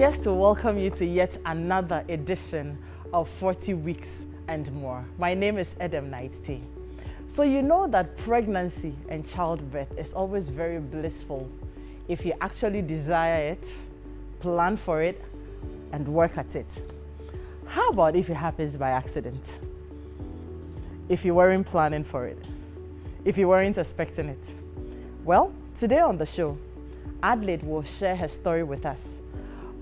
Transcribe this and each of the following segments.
Here's to welcome you to yet another edition of 40 Weeks and More. My name is Edem Knight-Tay. So you know that pregnancy and childbirth is always very blissful if you actually desire it, plan for it, and work at it. How about if it happens by accident? If you weren't planning for it? If you weren't expecting it? Well, today on the show, Adelaide will share her story with us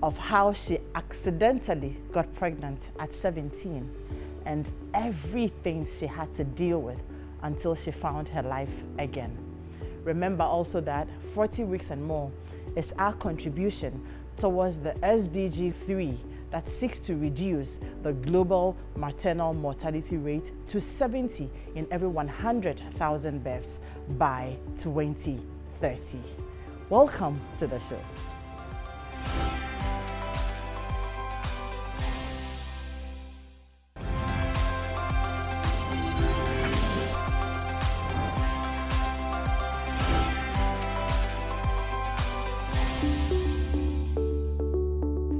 of how she accidentally got pregnant at 17 and everything she had to deal with until she found her life again. Remember also that 40 Weeks and More is our contribution towards the SDG 3 that seeks to reduce the global maternal mortality rate to 70 in every 100,000 births by 2030. Welcome to the show.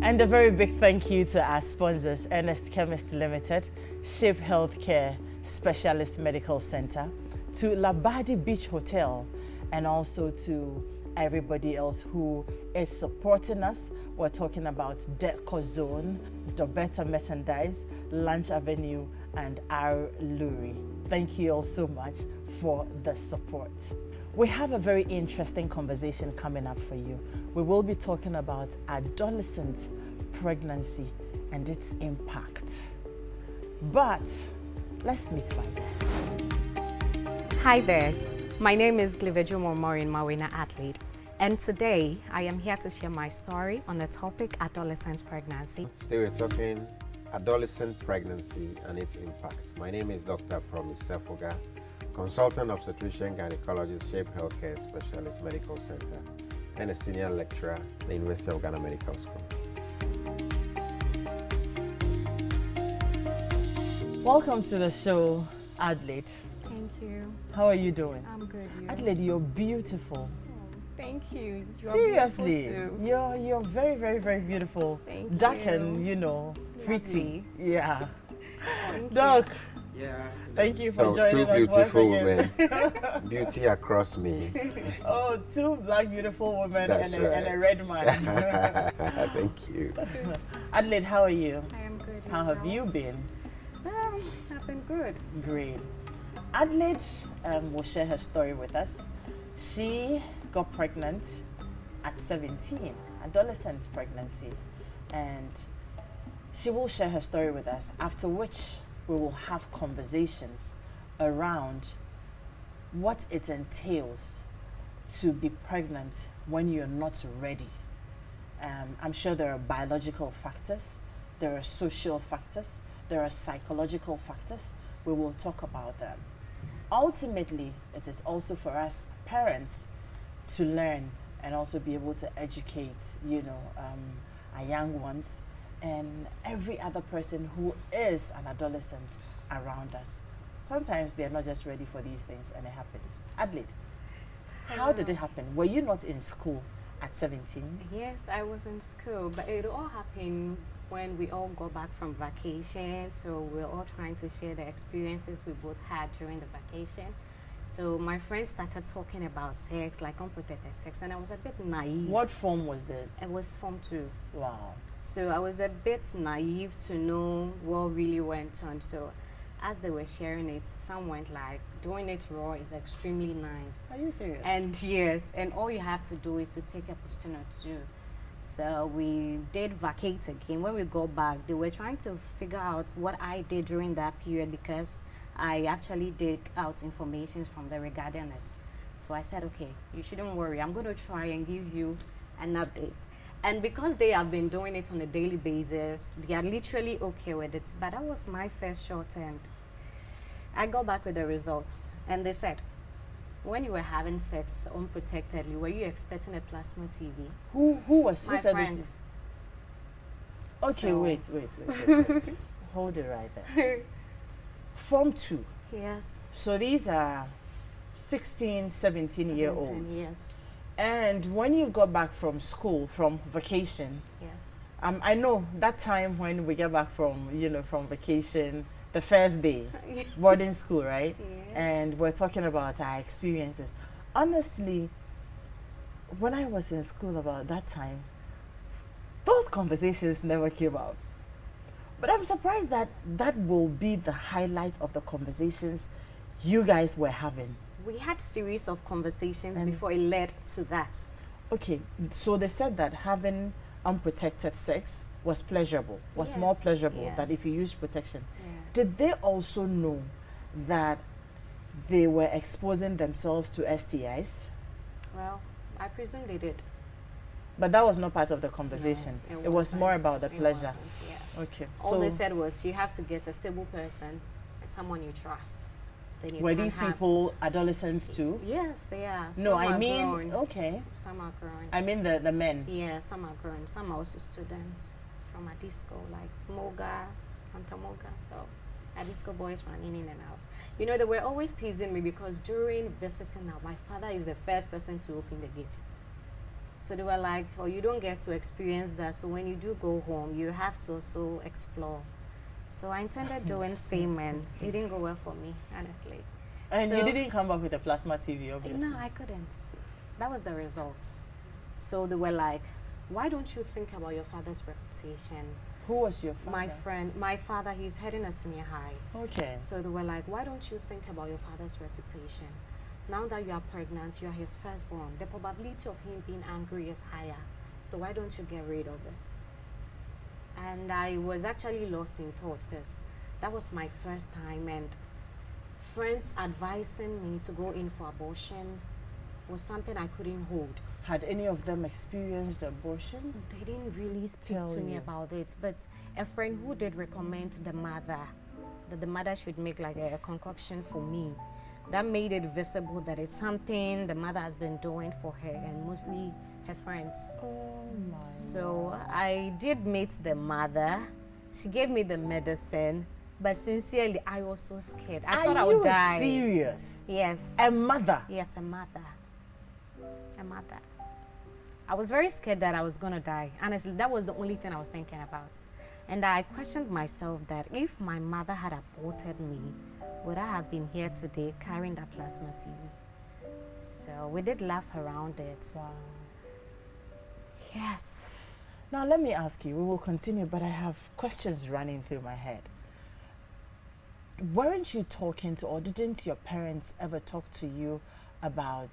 And a very big thank you to our sponsors, Ernest Chemist Limited, Shape Healthcare Specialist Medical Center, to Labadi Beach Hotel, and also to everybody else who is supporting us. We're talking about Deco Zone, Dobeta Merchandise, Lunch Avenue, and our Luri. Thank you all so much for the support. We have a very interesting conversation coming up for you. We will be talking about adolescent pregnancy and its impact. But let's meet my guest. Hi there, my name is Gilvey Jomo in Mawina, Adelaide, and today I am here to share my story on the topic adolescent pregnancy. Today we're talking adolescent pregnancy and its impact. My name is Dr. Sefogah, Consultant Obstetrician, Gynecologist, Shape Healthcare Specialist Medical Center, and a Senior Lecturer at the University of Ghana Medical School. Welcome to the show, Adelaide. Thank you. How are you doing? I'm good. You? Adelaide, you're beautiful. Oh, thank you. You're Seriously, beautiful too. you're very, very, very beautiful. Thank Dark you. and pretty. Lovely. Yeah. Thank Doc. Yeah. Thank you for So joining two us beautiful once women, again. beauty across me. Oh, two black beautiful women That's and a red man. Thank you. Adelaide, how are you? I am good. How have Yourself? you been? I've been good. Great. Adelaide will share her story with us. She got pregnant at 17, adolescent pregnancy, and she will share her story with us, after which we will have conversations around what it entails to be pregnant when you're not ready. I'm sure there are biological factors, there are social factors, there are psychological factors. We will talk about them. Ultimately, it is also for us parents to learn and also be able to educate, our young ones and every other person who is an adolescent around us. Sometimes they're not just ready for these things and it happens. Adelaide, how did it happen? Were you not in school at 17? Yes, I was in school, but it all happened when we all go back from vacation. So we're all trying to share the experiences we both had during the vacation. So my friends started talking about sex, like unprotected sex, and I was a bit naive. What form was this? It was Form 2. Wow. So I was a bit naive to know what really went on. So as they were sharing it, some went like, doing it raw is extremely nice. Are you serious? And yes, and all you have to do is to take a posting or two. So we did vacate again. When we go back, they were trying to figure out what I did during that period, because I actually dig out information from them regarding it. So I said, okay, you shouldn't worry. I'm going to try and give you an update. And because they have been doing it on a daily basis, they are literally okay with it. But that was my first short, and I got back with the results. And they said, when you were having sex unprotectedly, were you expecting a plasma TV? Who said friends. this? Okay, So- wait. Hold it right there. Form 2. Yes. So these are 16, 17-year-olds. 17, yes. And when you got back from school, from vacation, Yes. I know that time when we get back from, from vacation, the first day, boarding school, right? Yes. And we're talking about our experiences. Honestly, when I was in school about that time, those conversations never came out. But I'm surprised that that will be the highlight of the conversations you guys were having. We had series of conversations And- before it led to that. Okay, so they said that having unprotected sex was pleasurable, was more Yes, pleasurable than if yes. you used protection. Yes. Did they also know that they were exposing themselves to STIs? Well, I presume they did. But that was not part of the conversation. No, it was more wasn't. about the It pleasure. wasn't, yes. Okay, All so they said was you have to get a stable person, someone you trust. Then you were can these have- people adolescents too? Yes, they are. No, Some I are mean, grown. okay. Some are grown. I mean the men. Yeah, some are grown. Some are also students from Adisco, like Moga, Santa Moga. So Adisco boys running in and out. You know, they were always teasing me because during visiting now, my father is the first person to open the gate. So they were like, oh, you don't get to experience that. So when you do go home, you have to also explore. So I intended doing same, and it didn't go well for me, honestly. And you So- didn't come back with a plasma TV, obviously. No, I couldn't. That was the result. So they were like, why don't you think about your father's reputation? Who was your father? My father, he's heading a senior high. Okay. So they were like, why don't you think about your father's reputation? Now that you are pregnant, you are his firstborn. The probability of him being angry is higher. So why don't you get rid of it? And I was actually lost in thought because that was my first time, and friends advising me to go in for abortion was something I couldn't hold. Had any of them experienced abortion? They didn't really speak Tell to me you. about it, but a friend who did recommend the mother, that the mother should make like a concoction for me, that made it visible that it's something the mother has been doing for her and mostly her friends. Oh my. So I did meet the mother. She gave me the medicine, but sincerely, I was so scared. I thought I would die. Are you serious? Yes. A mother? Yes, a mother. A mother. I was very scared that I was going to die. Honestly, that was the only thing I was thinking about. And I questioned myself that if my mother had aborted me, would I have been here today carrying that plasma TV? So we did laugh around it. Wow. Yes. Now let me ask you, we will continue, but I have questions running through my head. Weren't you talking to, or didn't your parents ever talk to you about,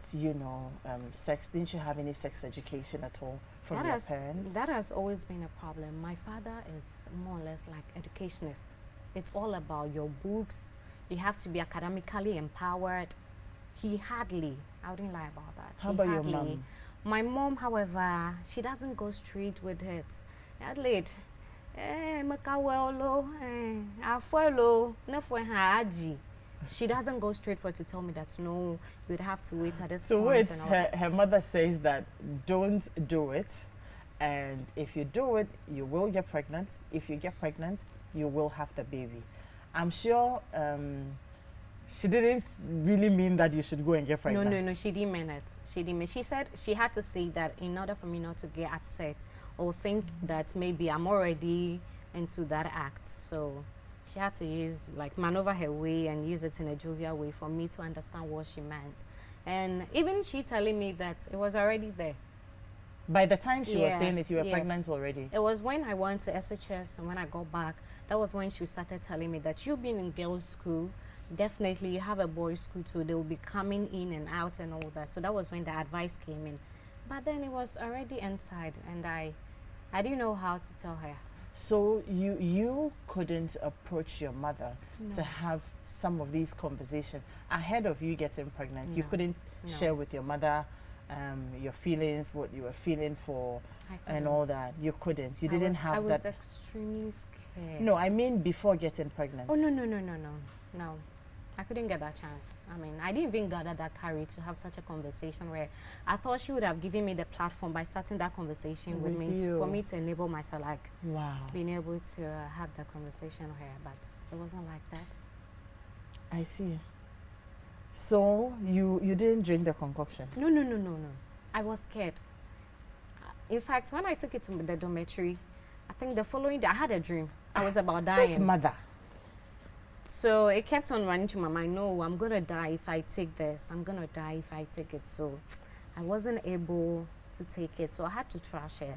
sex? Didn't you have any sex education at all from your parents? That has always been a problem. My father is more or less like educationist. It's all about your books. You have to be academically empowered. He hardly, I wouldn't lie about that. How He about your hardly- mom? My mom, however, she doesn't go straight with it. Adelaide, makawelo, afuelo, nefuehaji. She doesn't go straight for it to tell me that no, you'd have to wait at this So point. wait, and all her, that. her mother says that don't do it, and if you do it, you will get pregnant. If you get pregnant, you will have the baby. I'm sure she didn't really mean that you should go and get pregnant. No, she didn't mean it. She didn't mean. She said she had to say that in order for me not to get upset or think that maybe I'm already into that act. So she had to maneuver her way and use it in a jovial way for me to understand what she meant. And even she telling me that it was already there. By the time she was saying Yes, it, you were yes. pregnant already. It was when I went to SHS and when I got back, that was when she started telling me that you've been in girls' school, definitely you have a boys' school too. They will be coming in and out and all that. So that was when the advice came in. But then it was already inside, and I didn't know how to tell her. So you couldn't approach your mother to have some of these conversations ahead of you getting pregnant. You No. couldn't No. share with your mother your feelings, what you were feeling for, I and all couldn't. that. You couldn't. You I didn't was, have I was that. extremely scared. No, I mean before getting pregnant. Oh, no. I couldn't get that chance. I mean, I didn't even gather that courage to have such a conversation where I thought she would have given me the platform by starting that conversation with With me you. for me to enable myself, like Wow. being able to have that conversation with her. But it wasn't like that. I see. So you didn't drink the concoction. No. I was scared. In fact, when I took it to the dormitory, I think the following day, I had a dream. I was about dying. This mother. So it kept on running to my mind, no, I'm going to die if I take this. I'm going to die if I take it. So I wasn't able to take it. So I had to trash it.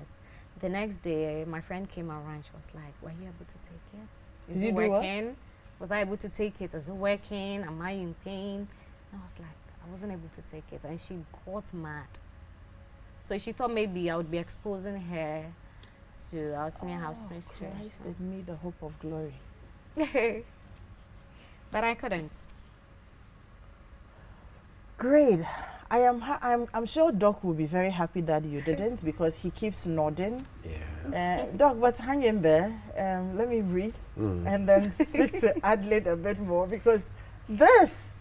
The next day, my friend came around. She was like, were you able to take it? Is it working? Was I able to take it? Is it working? Am I in pain? And I was like, I wasn't able to take it. And she got mad. So she thought maybe I would be exposing her to our senior house mistress. Christ, let me the hope of glory. But I couldn't. Great. I'm sure Doc will be very happy that you didn't because he keeps nodding. Yeah. Doc, but hang in there. Let me breathe and then speak to Adelaide a bit more because this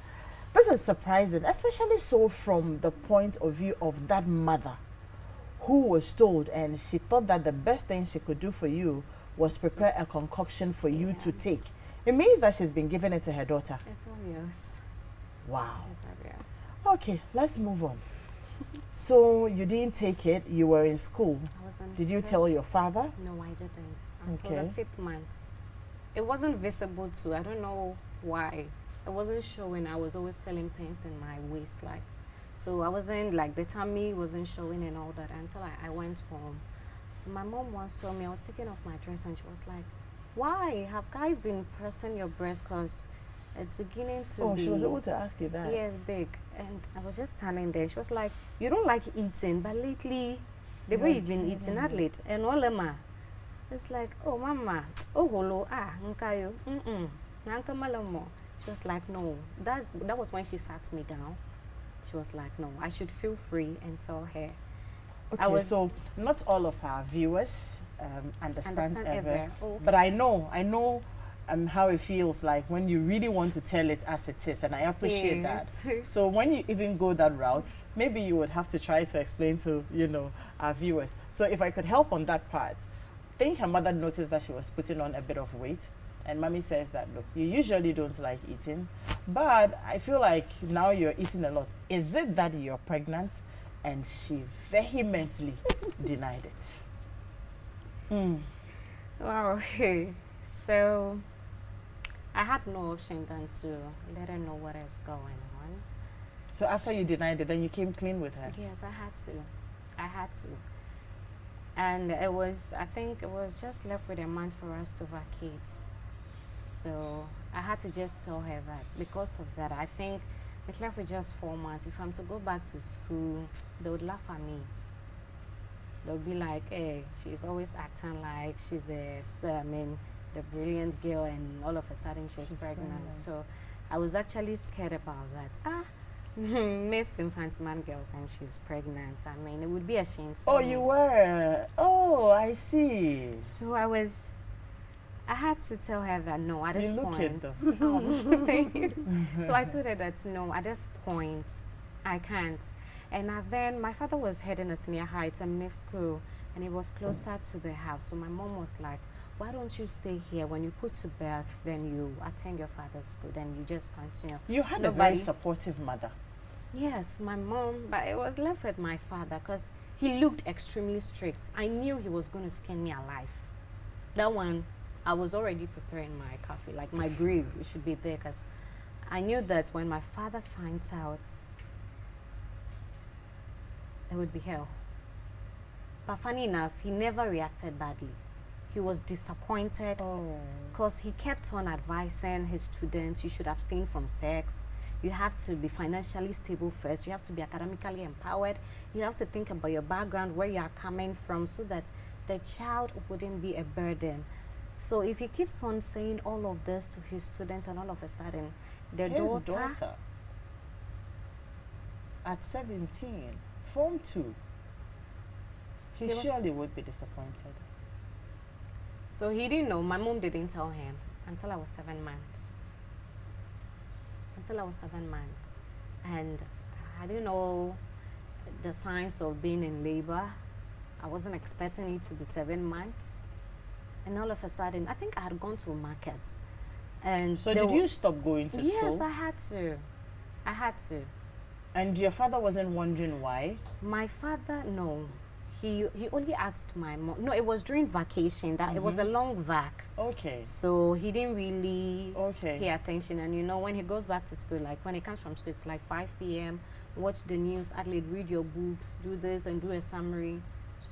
is surprising, especially so from the point of view of that mother who was told and she thought that the best thing she could do for you was prepare a concoction for you to take. It means that she's been giving it to her daughter. It's obvious. Wow. It's obvious. Okay, let's move on. So you didn't take it, you were in school. I was in Did you school. tell your father? No, I didn't. Until Okay. the 5th month. It wasn't visible too. I don't know why. It wasn't showing. I was always feeling pains in my waist. So I wasn't, like, the tummy wasn't showing and all that until I went home. So my mom once saw me. I was taking off my dress and she was like, why? Have guys been pressing your breast? Because it's beginning to be... Oh, she was able to ask you that? Yes, big. And I was just standing there. She was like, you don't like eating, but lately, the way you've been eating, Adelaide, and all Emma. It's like, oh, mama, oh, hello, nkayo, nanka malamo. She was like, no. That was when she sat me down. She was like, no, I should feel free and tell her. Okay, so not all of our viewers understand ever. Oh. But I know how it feels like when you really want to tell it as it is, and I appreciate that. So when you even go that route, maybe you would have to try to explain to, our viewers. So if I could help on that part, I think her mother noticed that she was putting on a bit of weight. And mommy says that, look, you usually don't like eating, but I feel like now you're eating a lot. Is it that you're pregnant? And she vehemently denied it. Wow. So I had no option than to let her know what is going on. So after you denied it, then you came clean with her? Yes, I had to. And I think it was just left with a month for us to vacate. So I had to just tell her that because of that, I think it left with just 4 months. If I'm to go back to school, they would laugh at me. They'll be like, hey, she's always acting like she's the brilliant girl, and all of a sudden she's pregnant. So I was actually scared about that. Miss Infantman girls and she's pregnant. I mean, it would be a shame. Oh, you were? Oh, I see. So I had to tell her that no, at this point. Thank you. So I told her that no, at this point, I can't. And then my father was heading a senior high, it's a mixed school, and it was closer to the house. So my mom was like, why don't you stay here? When you put to birth, then you attend your father's school, then you just continue. You had a very supportive mother. Yes, my mom, but it was left with my father because he looked extremely strict. I knew he was going to skin me alive. That one, I was already preparing my coffee, like my grave, it should be there, because I knew that when my father finds out, it would be hell. But funny enough, he never reacted badly. He was disappointed because he kept on advising his students, you should abstain from sex. You have to be financially stable first. You have to be academically empowered. You have to think about your background, where you are coming from, so that the child wouldn't be a burden. So if he keeps on saying all of this to his students and all of a sudden, their daughter at 17, Form 2, he surely would be disappointed. So he didn't know. My mom didn't tell him until I was 7 months. And I didn't know the signs of being in labor. I wasn't expecting it to be 7 months. And all of a sudden, I think I had gone to markets. And so did you stop going to school? Yes, I had to. And your father wasn't wondering why? My father, no. he only asked my mom. No, it was during vacation. That it was a long vac. Okay. So he didn't really Okay. pay attention. And you know, when he goes back to school, like when he comes from school, it's like 5 p.m. Watch the news, Adelaide, read your books, do this and do a summary.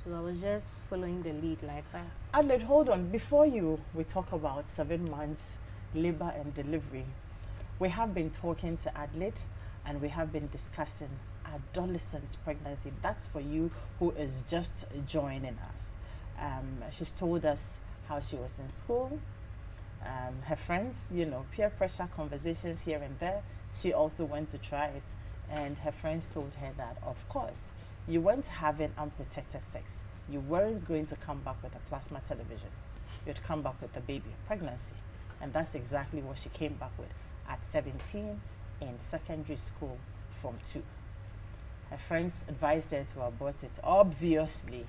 So I was just following the lead like that. Adelaide, hold on. Before we talk about 7 months labor and delivery, we have been talking to Adelaide and we have been discussing adolescent pregnancy. That's for you who is just joining us. She's told us how she was in school, her friends, you know, peer pressure conversations here and there. She also went to try it, and her friends told her that, of course, you weren't having unprotected sex. You weren't going to come back with a plasma television. You'd come back with a baby, pregnancy. And that's exactly what she came back with at 17 in secondary school Form 2. Her friends advised her to abort it. Obviously,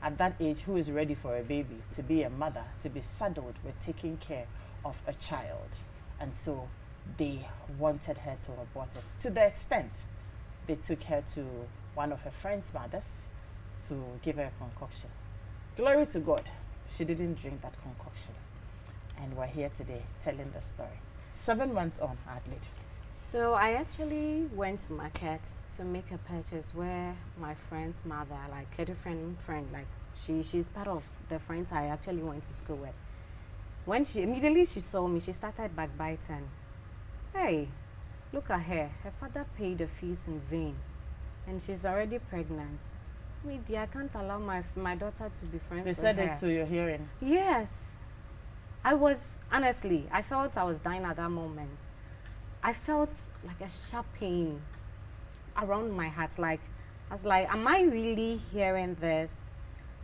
at that age, who is ready for a baby, to be a mother, to be saddled with taking care of a child? And so they wanted her to abort it, to the extent they took her to one of her friend's mothers to give her a concoction. Glory to God, she didn't drink that concoction. And we're here today telling the story. 7 months on, Adelaide. So I actually went to market to make a purchase where my friend's mother, like a different friend, like she's part of the friends I actually went to school with. When she immediately saw me, she started backbiting. Hey, look at her. Her father paid the fees in vain, and she's already pregnant. Me, dear, I can't allow my daughter to be friends They with said her. it to your hearing. Yes. I was, honestly, I felt I was dying at that moment. I felt like a sharp pain around my heart. Like, I was like, am I really hearing this?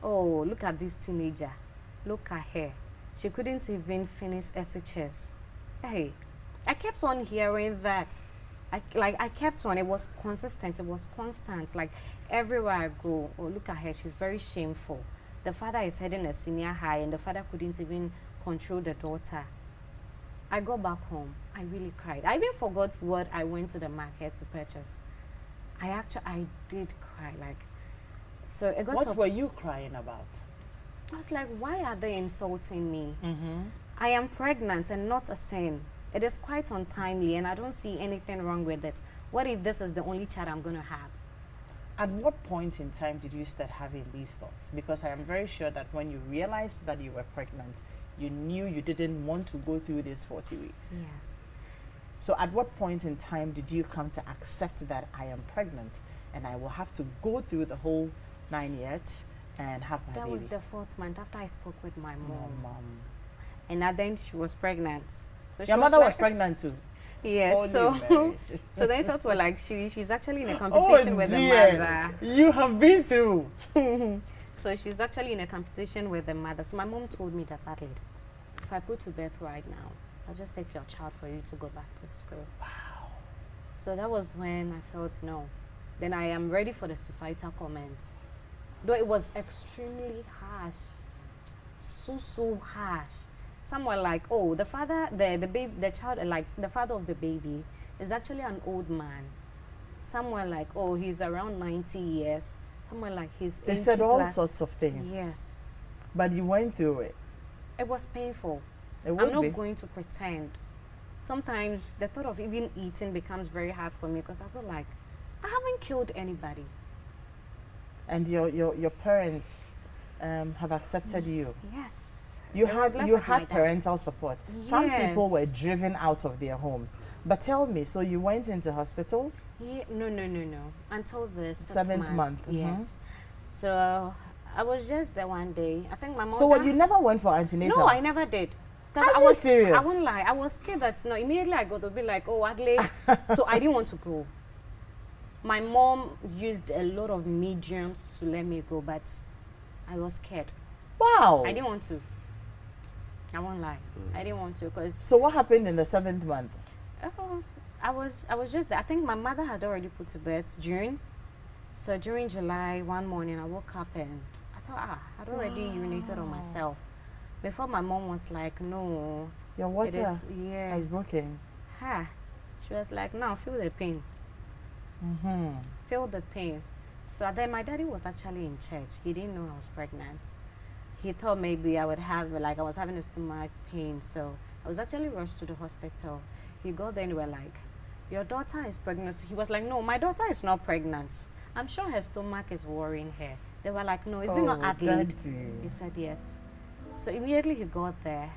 Oh, look at this teenager. Look at her. She couldn't even finish SHS. Hey, I kept on hearing that. I kept on. It was consistent. It was constant. Like, everywhere I go, oh, look at her. She's very shameful. The father is heading a senior high, and the father couldn't even control the daughter. I got back home. I really cried. I even forgot what I went to the market to purchase. I did cry. Like, so it got. What were you crying about? I was like, why are they insulting me? I am pregnant and not a sin. It is quite untimely, and I don't see anything wrong with it. What if this is the only child I'm going to have? At what point in time did you start having these thoughts? Because I am very sure that when you realized that you were pregnant, you knew you didn't want to go through these 40 weeks. Yes. So at what point in time did you come to accept that I am pregnant and I will have to go through the whole 9 years and have my That baby? was the 4th month after I spoke with my mom. Mom. And then she was pregnant. So Your she mother was like- pregnant too? Yeah, Holy so Mary. so they sort of were like she's actually in a competition with the mother. You have been through. So she's actually in a competition with the mother. So my mom told me that, Adelaide, if I put to birth right now, I'll just take your child for you to go back to school. Wow. So that was when I felt no. Then I am ready for the societal comments. Though it was extremely harsh. So harsh. Some were like, oh, the father, the child, like the father of the baby is actually an old man. Some were like, oh, he's around 90 years. Some were like, he's 80 They said all plus. sorts of things. Yes. But you went through it. It was painful. It would I'm not be. going to pretend. Sometimes the thought of even eating becomes very hard for me because I feel like I haven't killed anybody. And your parents have accepted you. Yes. You I was had left you with my had dad. parental support. Some people were Yes. driven out of their homes. But tell me, so you went into hospital? Yeah, no. Until the 7th month, Yes. So I was just there one day. I think my mom. So what, you never went for antenatal? No, I never did. Because Are I you was serious? I won't lie. I was scared that immediately I got to be like, oh, Adelaide. So I didn't want to go. My mom used a lot of mediums to let me go, but I was scared. Wow. I didn't want to. I won't lie. I didn't want to because So what happened in the 7th month? I was just there. I think my mother had already put to bed June. So during July, one morning I woke up and I thought, I'd already urinated on myself. Before my mom was like, no, Your it water is, yes. has broken. She was like, now feel the pain. Feel the pain. So then my daddy was actually in church. He didn't know I was pregnant. He thought maybe I would have, like I was having a stomach pain. So I was actually rushed to the hospital. He got there and they were like, your daughter is pregnant. He was like, no, my daughter is not pregnant. I'm sure her stomach is worrying her. They were like, no, is it not Adelaide? Daddy. He said yes. So immediately he got there.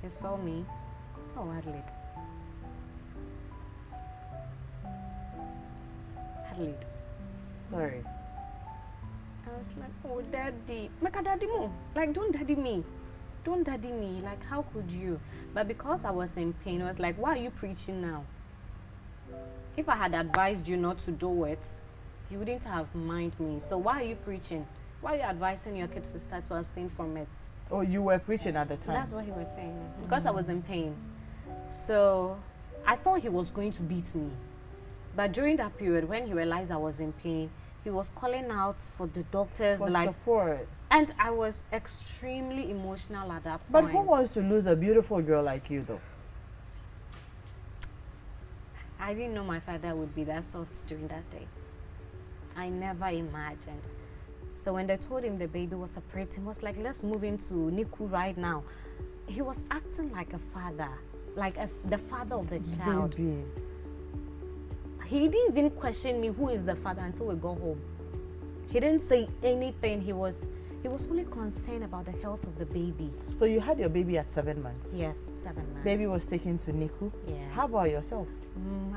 He saw me. Oh, Adelaide. Adelaide. Sorry. I was like, oh, daddy. Make a daddy mo. Like, don't daddy me. Don't daddy me. Like, how could you? But because I was in pain, I was like, why are you preaching now? If I had advised you not to do it, you wouldn't have minded me. So why are you preaching? Why are you advising your kid sister to abstain from it? Oh, you were preaching at the time. That's what he was saying. Because I was in pain. So I thought he was going to beat me. But during that period, when he realized I was in pain, he was calling out for the doctors. For like support. And I was extremely emotional at that But point. who wants to lose a beautiful girl like you, though? I didn't know my father would be that soft during that day. I never imagined. So when they told him the baby was separating, he was like, let's move him to NICU right now. He was acting like a father, like the father of the child. Baby. He didn't even question me who is the father until we got home. He didn't say anything. He was only concerned about the health of the baby. So you had your baby at 7 months? Yes, 7 months. Baby was taken to NICU? Yes. How about yourself?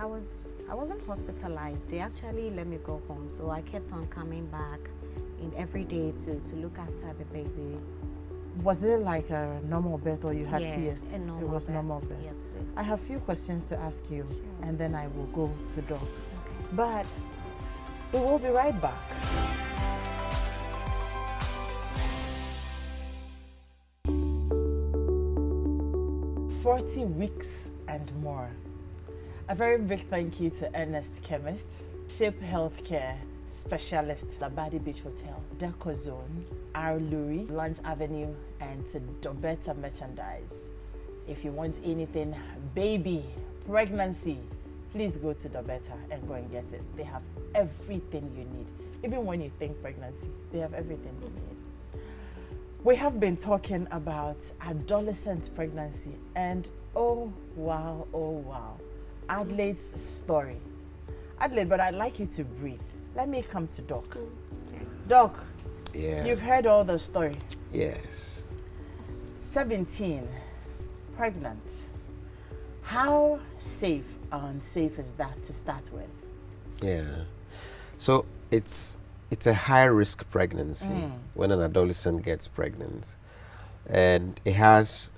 I wasn't hospitalized. They actually let me go home. So I kept on coming back every day to look after the baby. Was it like a normal birth or you had Yes, CS? a normal It was birth. normal birth. Yes, please. I have a few questions to ask you, Sure. and then I will go to Doc. Okay. But we will be right back. "40 weeks and more." A very big thank you to Ernest Chemist, Shape Healthcare Specialist, Labadi Beach Hotel, Deco Zone, R. Lurie, Lunch Avenue, and to Dobeta Merchandise. If you want anything baby, pregnancy, please go to Dobeta and go and get it. They have everything you need. Even when you think pregnancy, they have everything you need. We have been talking about adolescent pregnancy, and oh wow, Adelaide's story. Adelaide, but I'd like you to breathe. Let me come to Doc. Doc, Yeah. you've heard all the story. Yes. 17, pregnant. How safe or unsafe is that to start with? Yeah. So it's a high risk pregnancy when an adolescent gets pregnant. And it has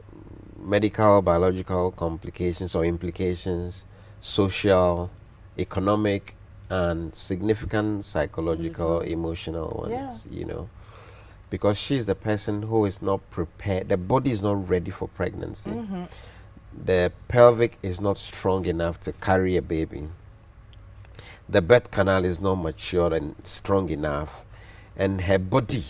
medical, biological complications or implications, social, economic, and significant psychological, emotional ones, you know. Because she's the person who is not prepared, the body is not ready for pregnancy. The pelvic is not strong enough to carry a baby. The birth canal is not mature and strong enough. And her body,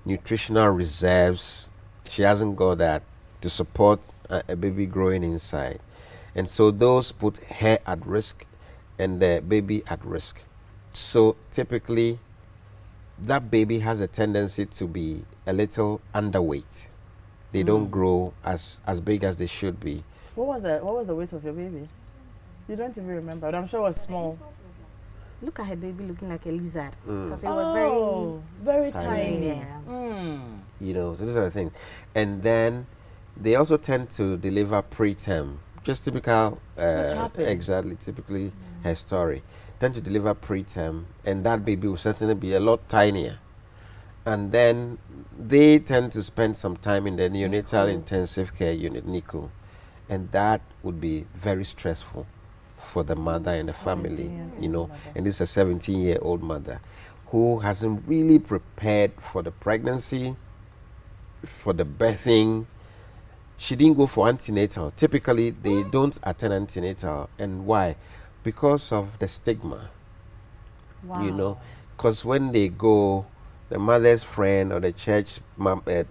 nutritional reserves, she hasn't got that to support a baby growing inside. And so those put her at risk and the baby at risk. So typically, that baby has a tendency to be a little underweight. They don't grow as big as they should be. What was the weight of your baby? You don't even remember, but I'm sure it was small. Look at her baby looking like a lizard. Because it Oh, was very very tiny. You know, so these are the things. And then they also tend to deliver preterm. Just typical, happened? exactly, typically her story. Tend to deliver preterm, and that baby will certainly be a lot tinier. And then they tend to spend some time in the neonatal intensive care unit, NICU. And that would be very stressful for the mother and the family, you know. And this is a 17-year-old mother who hasn't really prepared for the pregnancy, for the birthing. She didn't go for antenatal. Typically, they don't attend antenatal. And why? Because of the stigma, you know. Because when they go, the mother's friend or the church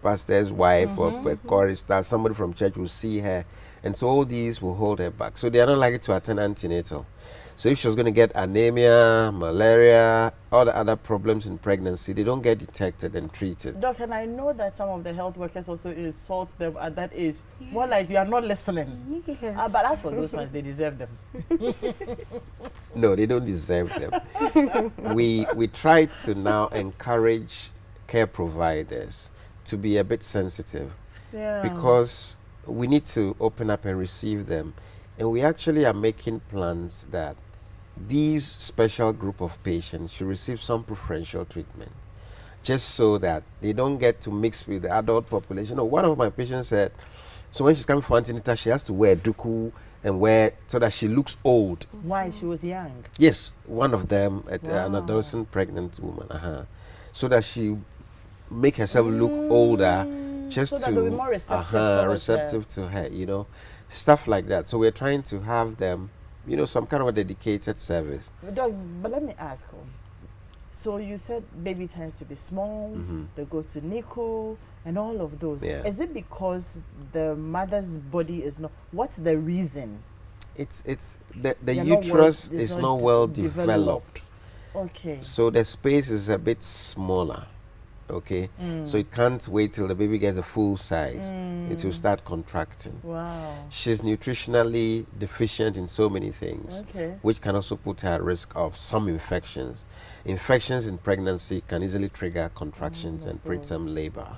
pastor's wife or a chorister, somebody from church will see her And so all these will hold her back. So they are not likely to attend antenatal. So if she was going to get anemia, malaria, all the other problems in pregnancy, they don't get detected and treated. Doc, and I know that some of the health workers also insult them at that age. Yes. More like you are not listening. Yes. But as for those ones, they deserve them. No, they don't deserve them. we try to now encourage care providers to be a bit sensitive, because we need to open up and receive them. And we actually are making plans that these special group of patients should receive some preferential treatment, just so that they don't get to mix with the adult population. One of my patients said, so when she's coming for antenatal, she has to wear duku and wear so that she looks old. Why? She was young? Yes, one of them, an adolescent pregnant woman, so that she make herself look older, just so that to they'll be more receptive to her, you know, stuff like that. So we're trying to have them, you know, some kind of a dedicated service. But let me ask you. So you said baby tends to be small, they go to NICU and all of those. Yeah. Is it because the mother's body is not, what's the reason? It's the uterus is not well developed. Okay. So the space is a bit smaller. Okay, so it can't wait till the baby gets a full size. It will start contracting. Wow. She's nutritionally deficient in so many things, which can also put her at risk of some infections. Infections in pregnancy can easily trigger contractions and preterm labor.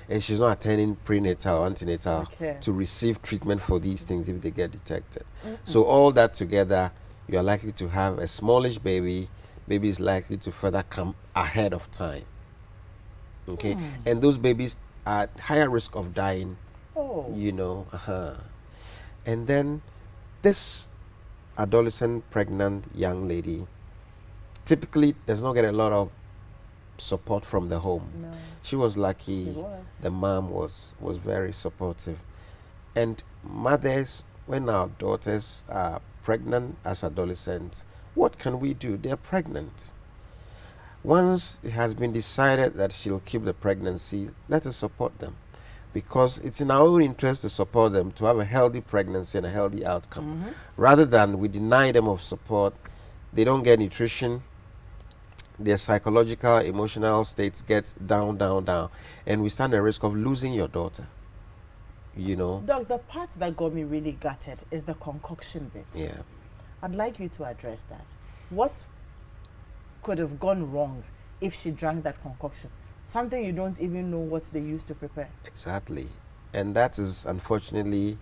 And she's not attending prenatal or antenatal to receive treatment for these things if they get detected. So all that together, you are likely to have a smallish baby. Baby is likely to further come ahead of time. Okay, and those babies are at higher risk of dying, you know. And then this adolescent pregnant young lady typically does not get a lot of support from the home. No. She was lucky. She was. The mom was very supportive. And mothers, when our daughters are pregnant as adolescents, what can we do? They're pregnant. Once it has been decided that she'll keep the pregnancy, let us support them, because it's in our own interest to support them to have a healthy pregnancy and a healthy outcome. Rather than we deny them of support, they don't get nutrition, their psychological, emotional states get down, and we stand at risk of losing your daughter. You know? Doc, the part that got me really gutted is the concoction bit. Yeah. I'd like you to address that. What could have gone wrong if she drank that concoction? Something you don't even know what they used to prepare. Exactly. And that is unfortunately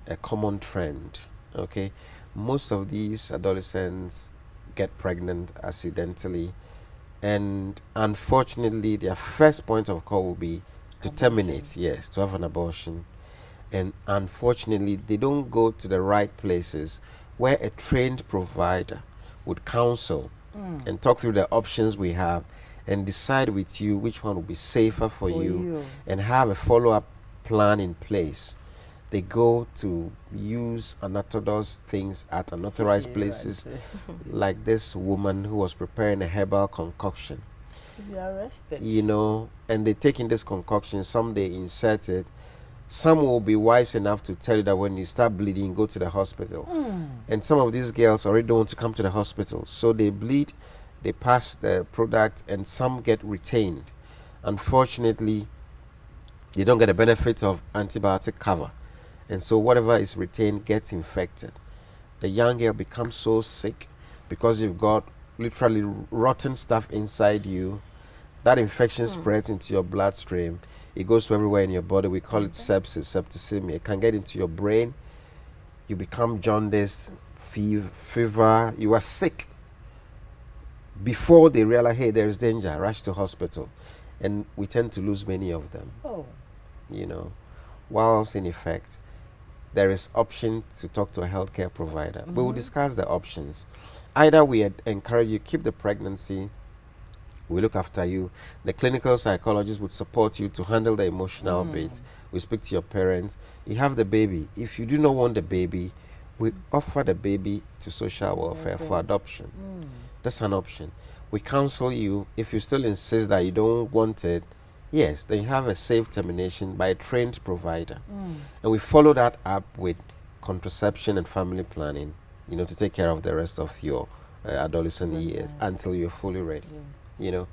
a common trend. Okay, most of these adolescents get pregnant accidentally, and unfortunately their first point of call will be to terminate, yes, to have an abortion. And unfortunately they don't go to the right places where a trained provider would counsel and talk through the options we have and decide with you which one will be safer for you and have a follow-up plan in place. They go to use unorthodox things at unauthorized places, like this woman who was preparing a herbal concoction. Be arrested. You know, and they take in this concoction, some they insert it. Some will be wise enough to tell you that when you start bleeding, go to the hospital. And some of these girls already don't want to come to the hospital. So they bleed, they pass the product, and some get retained. Unfortunately, they don't get the benefit of antibiotic cover. And so whatever is retained gets infected. The young girl becomes so sick because you've got literally rotten stuff inside you. That infection spreads into your bloodstream. It goes to everywhere in your body. We call it sepsis, septicemia. It can get into your brain. You become jaundice, fever. You are sick. Before they realize, hey, there's danger, rush to hospital. And we tend to lose many of them. You know, whilst in effect, there is option to talk to a healthcare provider. We will discuss the options. Either we encourage you, keep the pregnancy, we look after you. The clinical psychologist would support you to handle the emotional bit. We speak to your parents. You have the baby. If you do not want the baby, we offer the baby to social welfare for adoption. That's an option. We counsel you. If you still insist that you don't want it, yes, then you have a safe termination by a trained provider. And we follow that up with contraception and family planning, you know, to take care of the rest of your adolescent years until you're fully ready, you know.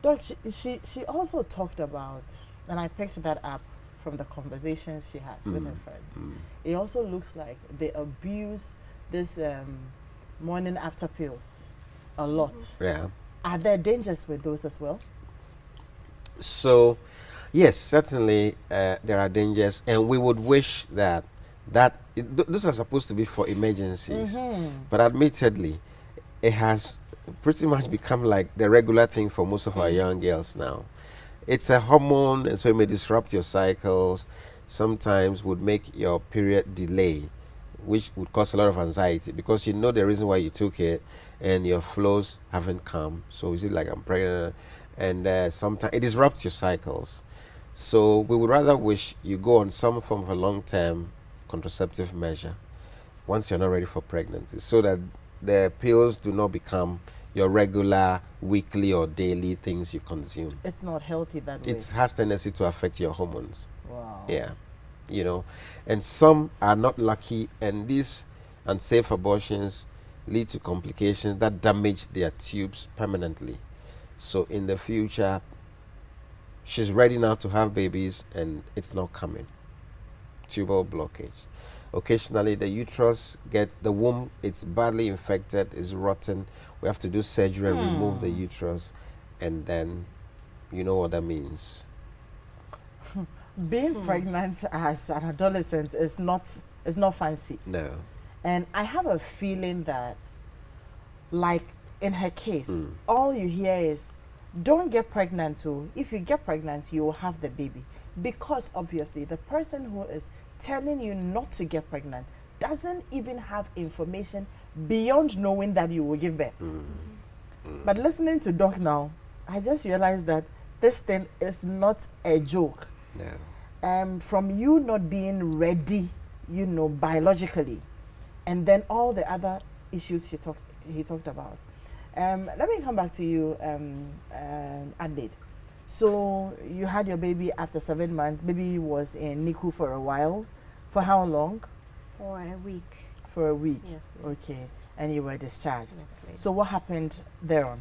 Doc, she also talked about, and I picked that up from the conversations she has with her friends. It also looks like they abuse this morning after pills a lot. Yeah. Are there dangers with those as well? So, yes, certainly there are dangers, and we would wish that those are supposed to be for emergencies. But admittedly, it has pretty much become like the regular thing for most of our young girls now. It's a hormone, and so it may disrupt your cycles. Sometimes would make your period delay, which would cause a lot of anxiety because you know the reason why you took it, and your flows haven't come. So is it like I'm pregnant? And sometimes it disrupts your cycles. So we would rather wish you go on some form of a long-term contraceptive measure once you're not ready for pregnancy, so that the pills do not become your regular weekly or daily things you consume. It's not healthy that way. It has tendency to affect your hormones. Wow. Yeah, you know, and some are not lucky, and these unsafe abortions lead to complications that damage their tubes permanently. So in the future, she's ready now to have babies and it's not coming. Tubal blockage. Occasionally the uterus the womb, it's badly infected, is rotten. We have to do surgery and remove the uterus, and then you know what that means. Being pregnant as an adolescent is not fancy. No. And I have a feeling that, like in her case, all you hear is, don't get pregnant too. If you get pregnant, you will have the baby. Because obviously the person who is telling you not to get pregnant doesn't even have information beyond knowing that you will give birth. But listening to Doc now, I just realized that this thing is not a joke. No. From you not being ready, you know, biologically, and then all the other issues he talked about. Let me come back to you, Adelaide. So you had your baby after 7 months. Baby was in NICU for a while. For how long? For a week. For a week. Yes, please. Okay. And you were discharged. Yes, please. So what happened thereon?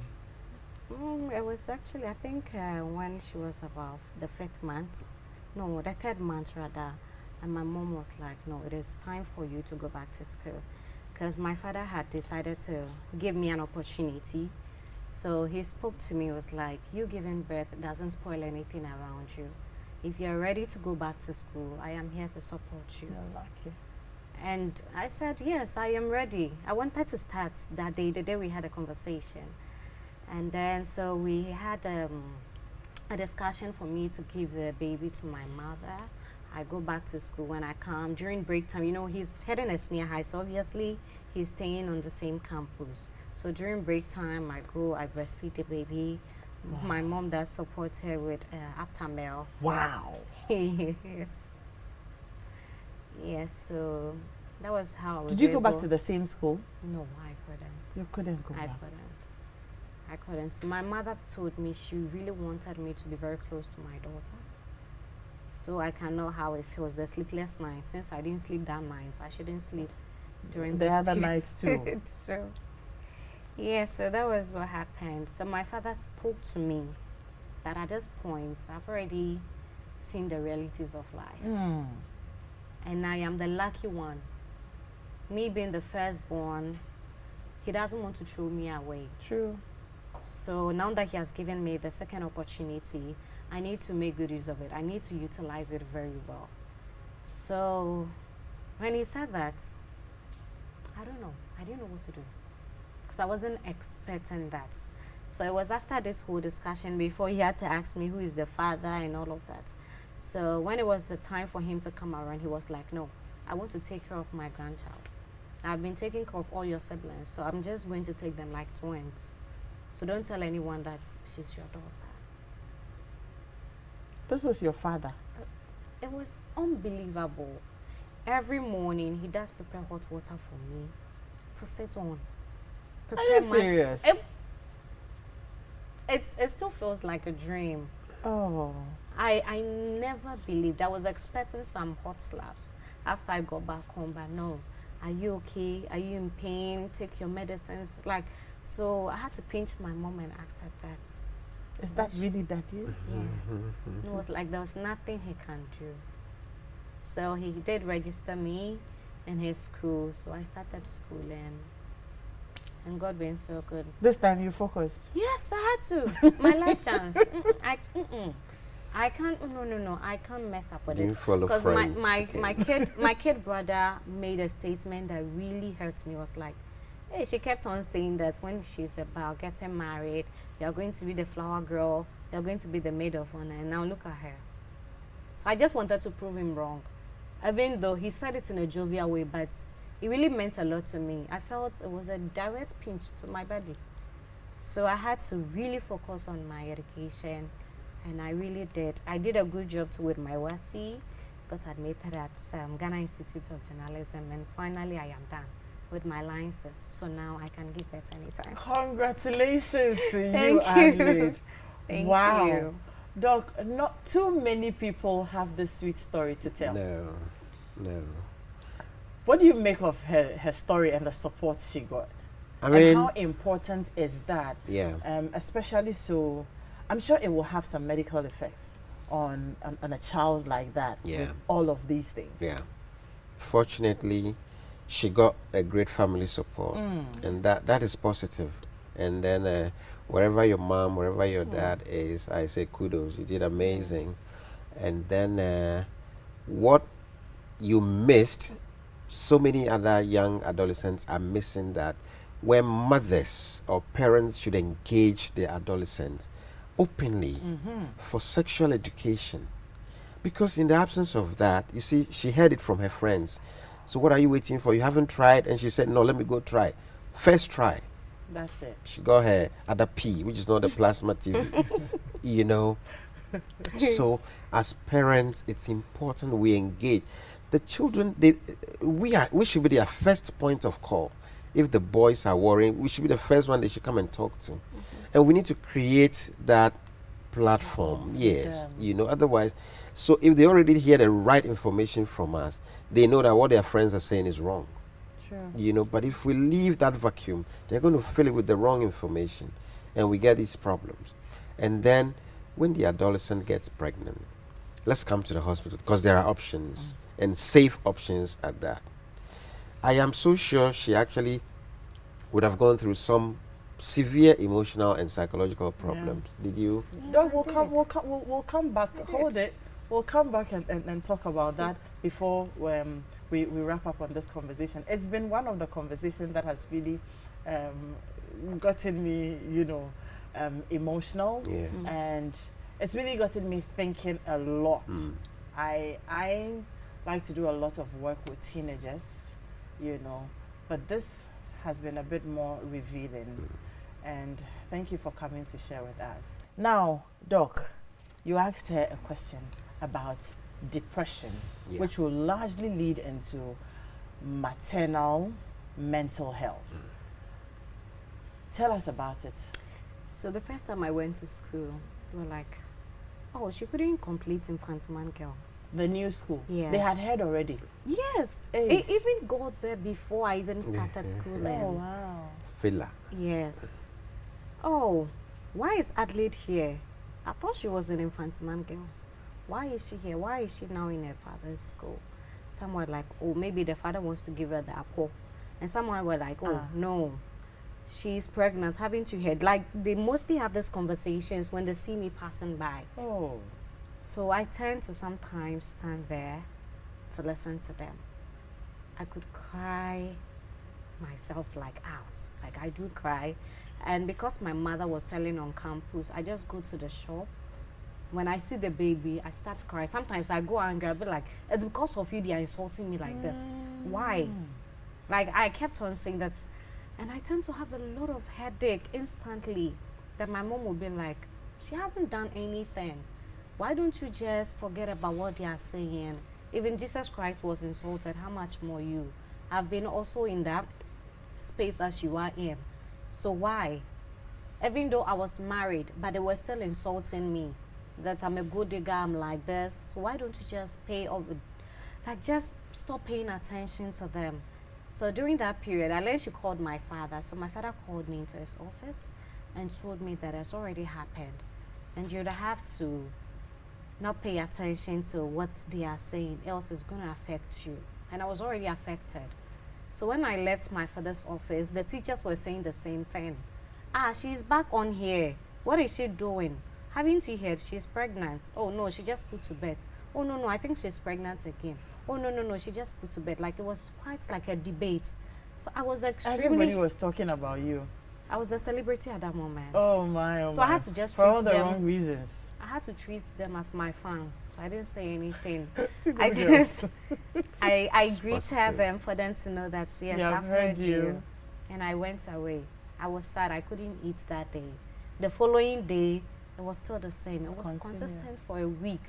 It was actually, I think, when she was about the 5th month. No, the 3rd month rather. And my mom was like, no, it is time for you to go back to school. Because my father had decided to give me an opportunity. So he spoke to me, was like, you giving birth doesn't spoil anything around you. If you're ready to go back to school, I am here to support you. You're lucky. And I said, yes, I am ready. I wanted to start that day, the day we had a conversation. And then so we had a discussion for me to give the baby to my mother. I go back to school. When I come during break time, you know, he's heading a senior high, so obviously he's staying on the same campus. So during break time, I breastfeed the baby. Wow. My mom does support her with Aptamel. Wow. Yes. Yes, so that was how I was Did you go back to the same school? No, I couldn't. You couldn't go back? I couldn't. My mother told me she really wanted me to be very close to my daughter. So I can know how it feels, the sleepless nights. Since I didn't sleep that night, I shouldn't sleep during the other nights too. So, yeah, so that was what happened. So my father spoke to me that at this point, I've already seen the realities of life. And I am the lucky one. Me being the firstborn, he doesn't want to throw me away. True. So now that he has given me the second opportunity, I need to make good use of it. I need to utilize it very well. So when he said that, I don't know. I didn't know what to do because I wasn't expecting that. So it was after this whole discussion before he had to ask me who is the father and all of that. So when it was the time for him to come around, he was like, no, I want to take care of my grandchild. I've been taking care of all your siblings, so I'm just going to take them like twins. So don't tell anyone that she's your daughter. This was your father? It was unbelievable. Every morning, he does prepare hot water for me to sit on. Are you serious? It still feels like a dream. Oh. I never believed. I was expecting some hot slaps after I got back home, but no. Are you okay? Are you in pain? Take your medicines. Like, so I had to pinch my mom and ask her that. Is that really daddy? Yes. It was like there was nothing he can do. So he did register me in his school. So I started schooling. And God being so good. This time you focused? Yes, I had to. My last chance. I can't. No. I can't mess up with You it. follow Because friends. my kid brother made a statement that really hurt me. Was like, hey, she kept on saying that when she's about getting married, you're going to be the flower girl, you're going to be the maid of honor, and now look at her. So I just wanted to prove him wrong, even though he said it in a jovial way, but it really meant a lot to me. I felt it was a direct pinch to my body. So I had to really focus on my education, and I really did. I did a good job too with my WASI, got admitted at Ghana Institute of Journalism, and finally I am done with my licenses. So now I can give birth anytime. Congratulations to you, Thank you. Adelaide. Thank Wow. you. Doc, not too many people have this sweet story to tell. No. What do you make of her story and the support she got? I And mean, how important is that? yeah. Especially so, I'm sure it will have some medical effects on a child like that. Yeah. With all of these things. Yeah. Fortunately, she got a great family support, and that is positive. And then wherever your mom, wherever your dad is, I say kudos. You did amazing. Yes. And then what you missed, so many other young adolescents are missing that, where mothers or parents should engage their adolescents openly for sexual education. Because in the absence of that, you see, she heard it from her friends. So what are you waiting for? You haven't tried? And she said, no, let me go try. First try. That's it. She got her other P, which is not the plasma TV, you know. So as parents, it's important we engage. The children, we should be their first point of call. If the boys are worrying, we should be the first one they should come and talk to. And we need to create that platform, yes, you know, otherwise, so if they already hear the right information from us, they know that what their friends are saying is wrong. Sure. You know, but if we leave that vacuum, they're going to fill it with the wrong information, and we get these problems. And then when the adolescent gets pregnant, let's come to the hospital, because there are options, and safe options at that. I am so sure she actually would have gone through some severe emotional and psychological problems. Did you? Doc, we'll come back. Hold it. We'll come back and talk about that before we wrap up on this conversation. It's been one of the conversations that has really gotten me, you know, emotional. Yeah. And it's really gotten me thinking a lot. I like to do a lot of work with teenagers, you know, but this has been a bit more revealing. And thank you for coming to share with us. Now, Doc, you asked her a question about depression, which will largely lead into maternal mental health. Tell us about it. So the first time I went to school, they were like, oh, she couldn't complete infantiman girls. The new school. Yes. They had heard already. Yes. Eish. It even got there before I even started schooling. Oh, wow. Filler. Yes. Oh, why is Adelaide here? I thought she was in infantiman girls. Why is she here? Why is she now in her father's school? Some were like, oh, maybe the father wants to give her the apple. And someone were like, oh, no, she's pregnant, having two head. Like, they mostly have these conversations when they see me passing by. Oh. So I tend to sometimes stand there to listen to them. I could cry myself like out. Like, I do cry. And because my mother was selling on campus, I just go to the shop. When I see the baby, I start crying. Sometimes I go angry. I'll be like, it's because of you they are insulting me like this. Why? Like, I kept on saying that. And I tend to have a lot of headache instantly. That my mom will be like, she hasn't done anything. Why don't you just forget about what they are saying? Even Jesus Christ was insulted. How much more you? I've been also in that space as you are in. So why? Even though I was married, but they were still insulting me. that I'm a good digger, I'm like this. So why don't you just pay all the, like just stop paying attention to them. So during that period, Adelaide, she called my father. So my father called me into his office and told me that it's already happened. And you'd have to not pay attention to what they are saying, else it's going to affect you. And I was already affected. So when I left my father's office, the teachers were saying the same thing. Ah, she's back on here. What is she doing? Haven't you heard? She's pregnant. Oh, no, she just put to bed. Oh, no, no, I think she's pregnant again. Oh, no, no, no, she just put to bed. Like, it was quite like a debate. So I was extremely... Everybody was talking about you. I was the celebrity at that moment. Oh, my, oh, so my. I had to just For treat all the them, wrong reasons. I had to treat them as my fans. So I didn't say anything. See I these girls. just... I greeted positive. them for them to know that, yes, Yeah, I've heard you. you. And I went away. I was sad. I couldn't eat that day. The following day, it was still the same. It was Continue. consistent for a week.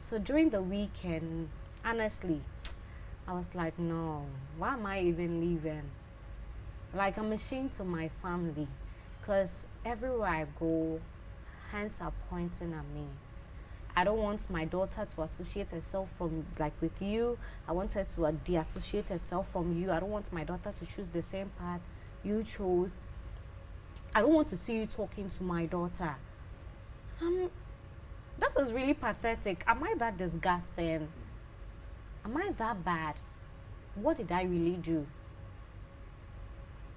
So during the weekend, honestly, I was like, no, why am I even leaving? Like, I'm ashamed to my family because everywhere I go, hands are pointing at me. I don't want my daughter to associate herself from, like, with you. I want her to de-associate herself from you. I don't want my daughter to choose the same path you chose. I don't want to see you talking to my daughter. This is really pathetic. Am I that disgusting? Am I that bad? What did I really do?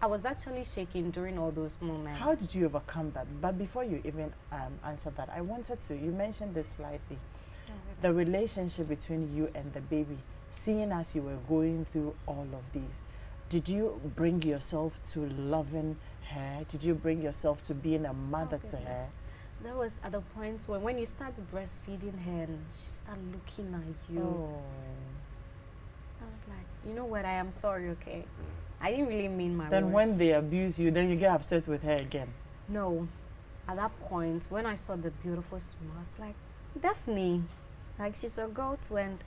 I was actually shaking during all those moments. How did you overcome that? But before you even answer that, I wanted to, you mentioned it slightly, the relationship between you and the baby, seeing as you were going through all of these. Did you bring yourself to loving her? Did you bring yourself to being a mother to her? There was at the point when you start breastfeeding her and she started looking at you. Oh. I was like, you know what, I am sorry, okay? I didn't really mean my Then words. when they abuse you, then you get upset with her again. No. At that point, when I saw the beautiful smile, I was like, Daphne, like she's a girl too, and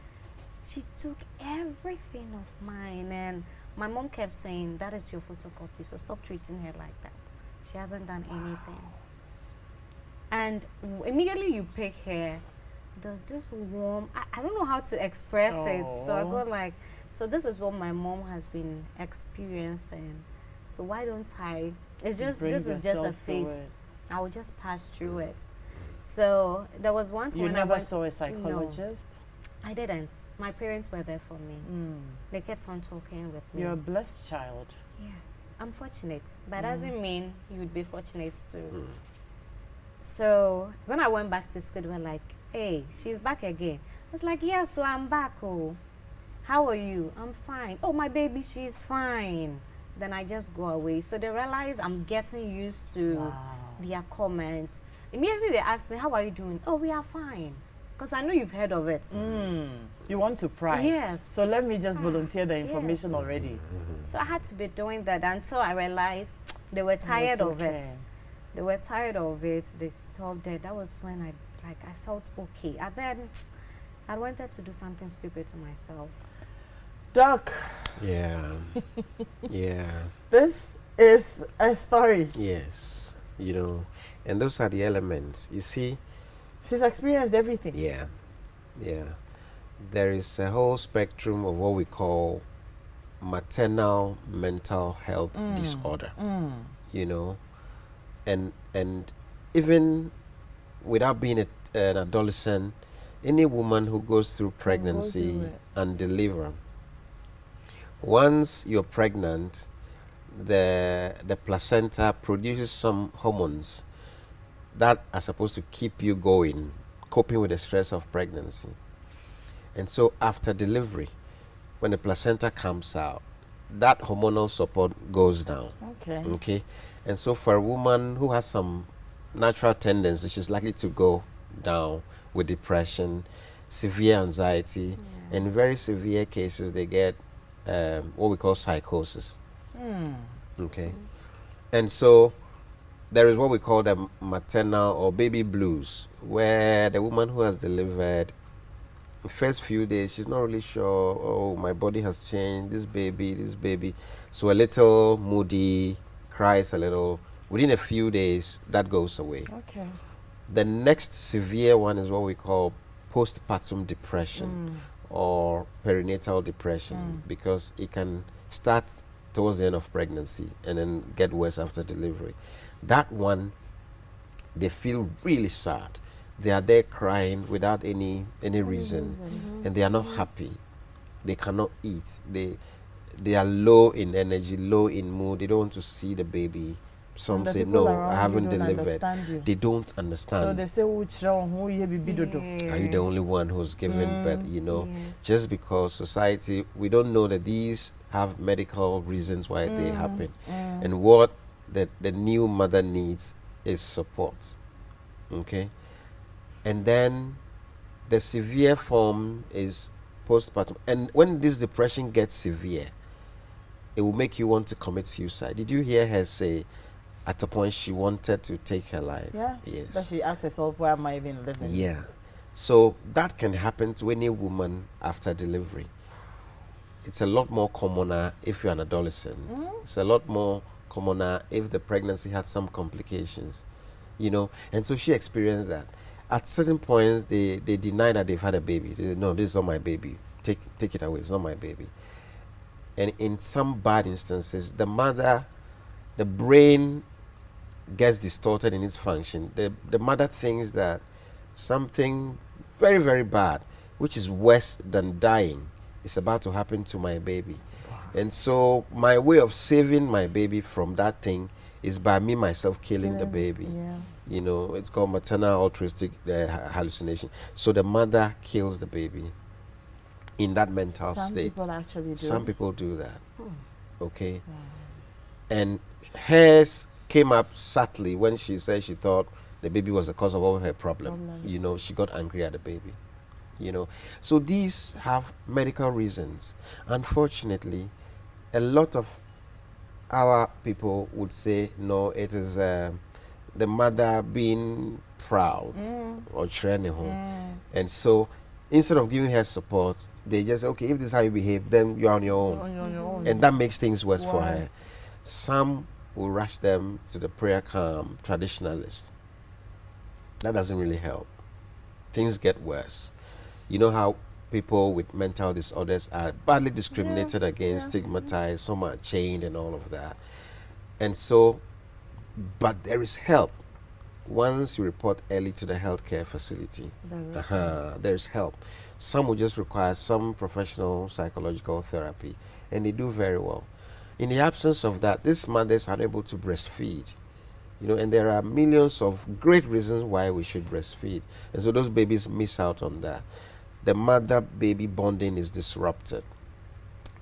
she took everything of mine. And my mom kept saying, that is your photocopy, so stop treating her like that. She hasn't done anything. And immediately you pick her, there's this warm, I don't know how to express it. So I go like, so this is what my mom has been experiencing. So why don't I, it's just, this is just a phase. I will just pass through it. So there was one time you when never I went, saw a psychologist? No, I didn't. My parents were there for me. They kept on talking with me. You're a blessed child. Yes, I'm fortunate. That doesn't mean you would be fortunate too. So when I went back to school, they were like, hey, she's back again. I was like, yeah, so I'm back. Oh, how are you? I'm fine. Oh, my baby, she's fine. Then I just go away. So they realize I'm getting used to their comments. Immediately they ask me, how are you doing? Oh, we are fine. Because I know you've heard of it. You want to pry? Yes. So let me just volunteer the information Yes. already. So I had to be doing that until I realized they were tired of it. They were tired of it. They stopped there. That was when I felt okay. And then I wanted to do something stupid to myself. Doc. Yeah. Yeah. This is a story. Yes. You know, and those are the elements. You see, she's experienced everything. Yeah. Yeah. There is a whole spectrum of what we call maternal mental health disorder. You know, and even without being an adolescent, any woman who goes through pregnancy and deliver, once you're pregnant, the placenta produces some hormones that are supposed to keep you going, coping with the stress of pregnancy. And so after delivery, when the placenta comes out, that hormonal support goes down. Okay. And so for a woman who has some natural tendencies, she's likely to go down with depression, severe anxiety, and in very severe cases, they get what we call psychosis. Okay. And so there is what we call the maternal or baby blues, where the woman who has delivered, the first few days, she's not really sure, oh, my body has changed, this baby. So a little moody, cries a little. Within a few days, that goes away. Okay. The next severe one is what we call postpartum depression or perinatal depression, because it can start towards the end of pregnancy and then get worse after delivery. That one, they feel really sad. They are there crying without any reason, and they are not happy. They cannot eat. They are low in energy, low in mood. They don't want to see the baby. Some say, no, I haven't delivered. They don't understand. So they say, are you the only one who's given birth? You know, just because society, we don't know that these have medical reasons why they happen. And what the new mother needs is support. Okay? And then the severe form is postpartum. And when this depression gets severe, it will make you want to commit suicide. Did you hear her say at a point she wanted to take her life? Yes. That she asked herself, where am I even living? Yeah. So that can happen to any woman after delivery. It's a lot more commoner if you're an adolescent. It's a lot more commoner if the pregnancy had some complications, you know. And so she experienced that. At certain points, they deny that they've had a baby. They say, no, this is not my baby. Take it away. It's not my baby. And in some bad instances, the mother, the brain gets distorted in its function. The mother thinks that something very, very bad, which is worse than dying, is about to happen to my baby. Wow. And so my way of saving my baby from that thing is by me myself killing the baby. Yeah. You know, it's called maternal altruistic hallucination. So the mother kills the baby in that mental state. Some people actually do. Some people do that. Okay. Wow. And hers came up subtly when she said she thought the baby was the cause of all her problems. You know, she got angry at the baby. You know, so these have medical reasons. Unfortunately, a lot of our people would say, no, it is the mother being proud or training home. And so instead of giving her support, they just say, okay, if this is how you behave, then you're on your own. And that makes things worse for her. Some will rush them to the prayer calm traditionalist. That doesn't really help. Things get worse. You know how people with mental disorders are badly discriminated against, stigmatized, some are chained and all of that. And so, but there is help. Once you report early to the healthcare facility, there's help. Some will just require some professional psychological therapy, and they do very well. In the absence of that, these mothers are able to breastfeed. You know, and there are millions of great reasons why we should breastfeed. And so those babies miss out on that. The mother-baby bonding is disrupted.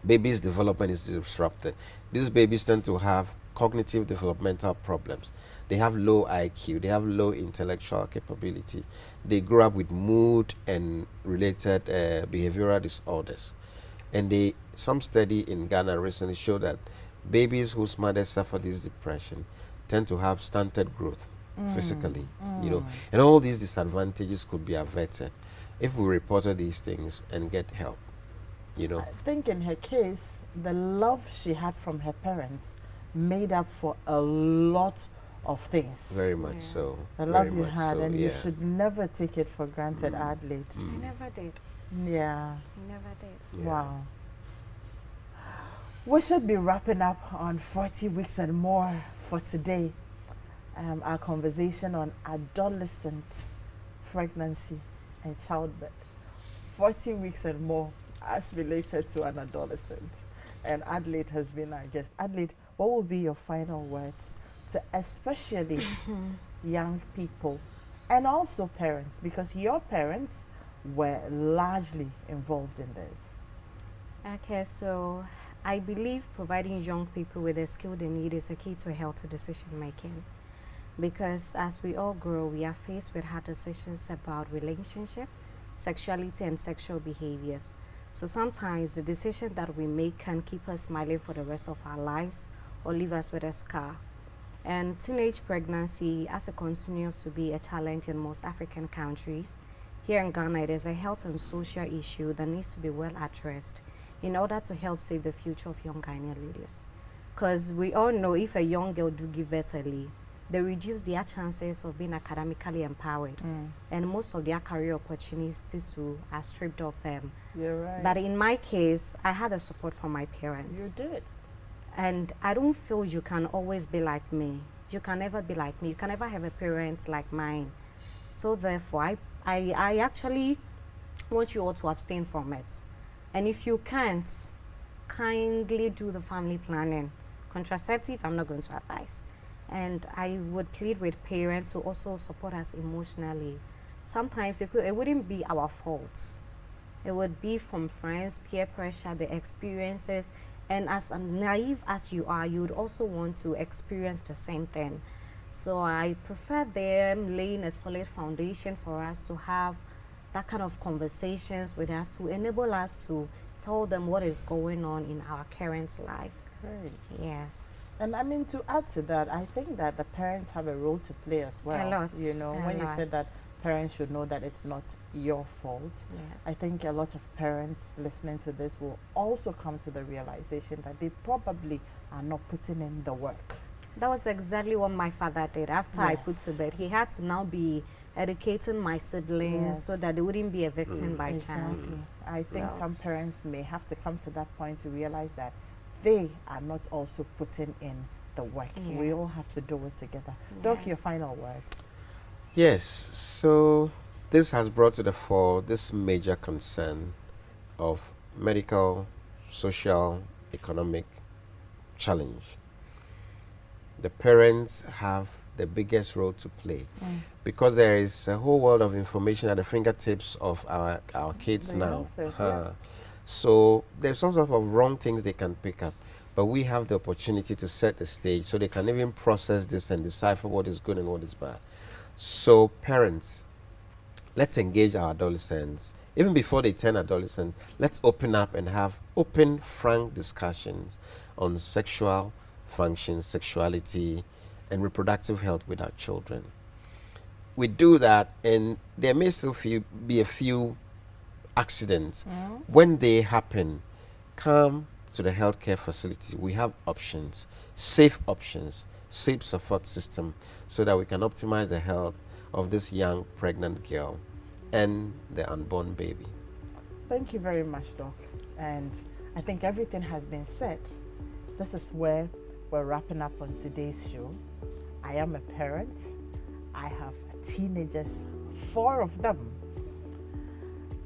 Baby's development is disrupted. These babies tend to have cognitive developmental problems. They have low IQ. They have low intellectual capability. They grow up with mood and related behavioral disorders. And some study in Ghana recently showed that babies whose mothers suffer this depression tend to have stunted growth physically, you know. And all these disadvantages could be averted if we reported these things and get help, you know. I think in her case, the love she had from her parents made up for a lot of things. Very much so. The love you had, and you should never take it for granted, Adelaide. I never did. Yeah. I never did. Yeah. Wow. We should be wrapping up on 40 weeks and more for today. Our conversation on adolescent pregnancy and childbirth. 40 weeks and more as related to an adolescent. And Adelaide has been our guest. Adelaide, what will be your final words to especially young people and also parents, because your parents were largely involved in this? Okay, so I believe providing young people with the skill they need is a key to healthy decision making. Because as we all grow, we are faced with hard decisions about relationship, sexuality, and sexual behaviors. So sometimes the decision that we make can keep us smiling for the rest of our lives or leave us with a scar. And teenage pregnancy, as it continues to be a challenge in most African countries, here in Ghana, it is a health and social issue that needs to be well addressed in order to help save the future of young Ghanaian ladies. Because we all know if a young girl do give birth early, they reduce their chances of being academically empowered. And most of their career opportunities too are stripped of them. You're right. But in my case, I had the support from my parents. You did. And I don't feel you can always be like me. You can never be like me. You can never have a parent like mine. So therefore, I actually want you all to abstain from it. And if you can't, kindly do the family planning. Contraceptive, I'm not going to advise. And I would plead with parents to also support us emotionally. Sometimes it wouldn't be our faults. It would be from friends, peer pressure, the experiences. And as naive as you are, you would also want to experience the same thing. So I prefer them laying a solid foundation for us to have that kind of conversations with us to enable us to tell them what is going on in our current life. Great. Yes. And I mean, to add to that, I think that the parents have a role to play as well. A lot. You know, when you said that parents should know that it's not your fault, Yes. I think a lot of parents listening to this will also come to the realization that they probably are not putting in the work. That was exactly what my father did. After I put Yes. to bed, he had to now be educating my siblings so that they wouldn't be a victim by chance. Exactly. I think So- some parents may have to come to that point to realize that they are not also putting in the work. We all Yes. have to do it together. Doc, your Yes. final words. Yes, so this has brought to the fore this major concern of medical, social, economic challenge. The parents have the biggest role to play because there is a whole world of information at the fingertips of our kids The now. youngsters, yes. So there's all sorts of wrong things they can pick up, but we have the opportunity to set the stage so they can even process this and decipher what is good and what is bad. So parents, let's engage our adolescents. Even before they turn adolescent, let's open up and have open, frank discussions on sexual function, sexuality, and reproductive health with our children. We do that, and there may still be a few accidents. When they happen, come to the healthcare facility. We have options, safe support system, so that we can optimize the health of this young pregnant girl and the unborn baby. Thank you very much, Doc. And I think everything has been said. This is where we're wrapping up on today's show. I am a parent. I have teenagers, 4 of them.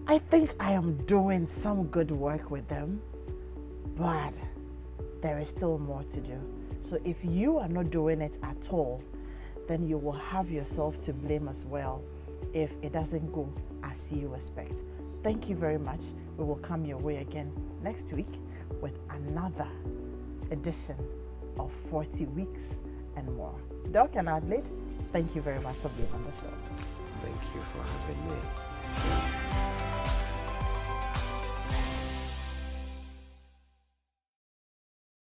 I think I am doing some good work with them, but there is still more to do. So if you are not doing it at all, then you will have yourself to blame as well if it doesn't go as you expect. Thank you very much. We will come your way again next week with another edition of 40 Weeks and More. Doc and Adelaide, thank you very much for being on the show. Thank you for having me.